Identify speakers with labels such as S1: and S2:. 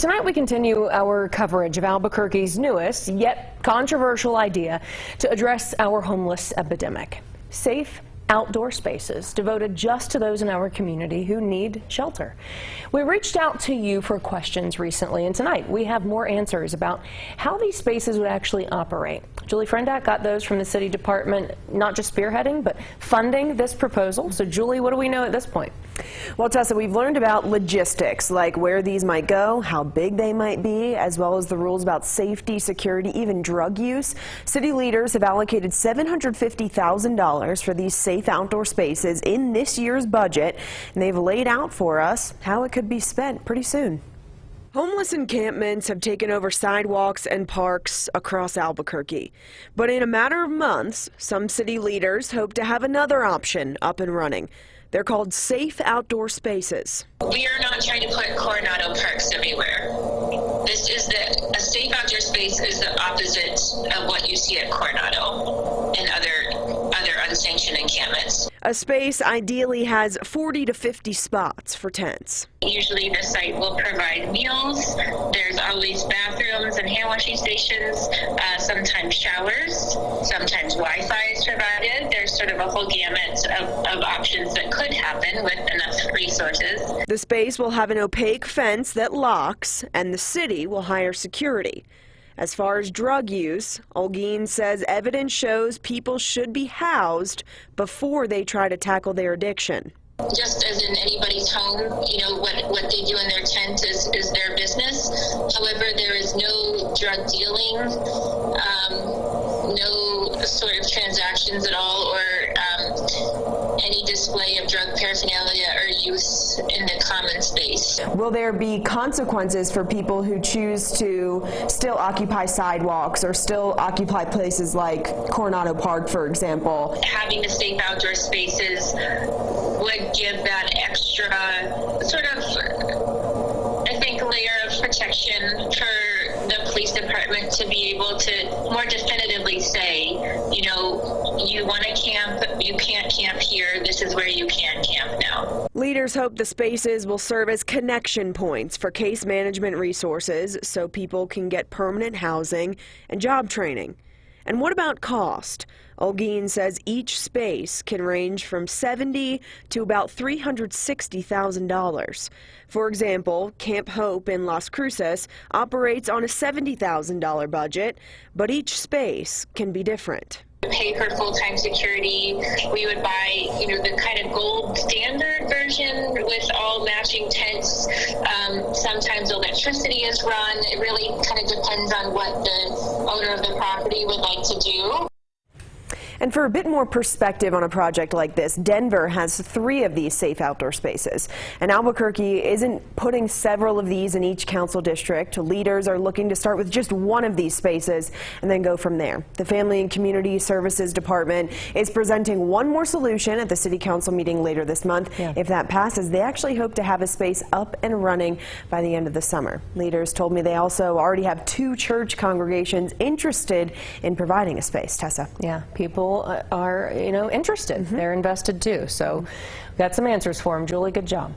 S1: Tonight we continue our coverage of Albuquerque's newest, yet controversial idea to address our homeless epidemic. Safe outdoor spaces devoted just to those in our community who need shelter. We reached out to you for questions recently, and tonight we have more answers about how these spaces would actually operate. Julie Frendak got those from the city department, not just spearheading, but funding this proposal. So Julie, what do we know at this point?
S2: Well, Tessa, we've learned about logistics, like where these might go, how big they might be, as well as the rules about safety, security, even drug use. City leaders have allocated $750,000 for these safe outdoor spaces in this year's budget, and they've laid out for us how it could be spent pretty soon. Homeless encampments have taken over sidewalks and parks across Albuquerque. But in a matter of months, some city leaders hope to have another option up and running. They're called safe outdoor spaces.
S3: We are not trying to put Coronado parks everywhere. A safe outdoor space is the opposite of what you see at Coronado and other unsanctioned encampments.
S2: A space ideally has 40 to 50 spots for tents.
S3: Usually the site will provide meals. There's always bathrooms and hand washing stations, sometimes showers, sometimes Wi-Fi is provided. There's sort of a whole gamut of options that could happen with enough resources.
S2: The space will have an opaque fence that locks, and the city will hire security. As far as drug use, Olguin says evidence shows people should be housed before they try to tackle their addiction.
S3: Just as in anybody's home, what they do in their tent is their business. However, there is no drug dealing, no sort of transactions at all, or any display of drug paraphernalia or use in the common space.
S2: Will there be consequences for people who choose to still occupy sidewalks or still occupy places like Coronado Park, for example?
S3: Having the safe outdoor spaces would give that extra sort of, I think, layer of protection for the police department to be able to more definitively say, you want to camp, you can't camp here, this is where you can camp now.
S2: Leaders hope the spaces will serve as connection points for case management resources so people can get permanent housing and job training. And what about cost? Olguin says each space can range from $70,000 to about $360,000. For example, Camp Hope in Las Cruces operates on a $70,000 budget, but each space can be different.
S3: Pay for full-time security. We would buy, the kind of gold standard version with all matching tents. Sometimes electricity is run. It really kind of depends on what the owner of the property would like to do.
S2: And for a bit more perspective on a project like this, Denver has 3 of these safe outdoor spaces. And Albuquerque isn't putting several of these in each council district. Leaders are looking to start with just one of these spaces and then go from there. The Family and Community Services Department is presenting one more solution at the city council meeting later this month. If that passes, they actually hope to have a space up and running by the end of the summer. Leaders told me they also already have 2 church congregations interested in providing a space. Tessa.
S1: Yeah, people are, interested. They're invested too. So we've got some answers for them. Julie, good job.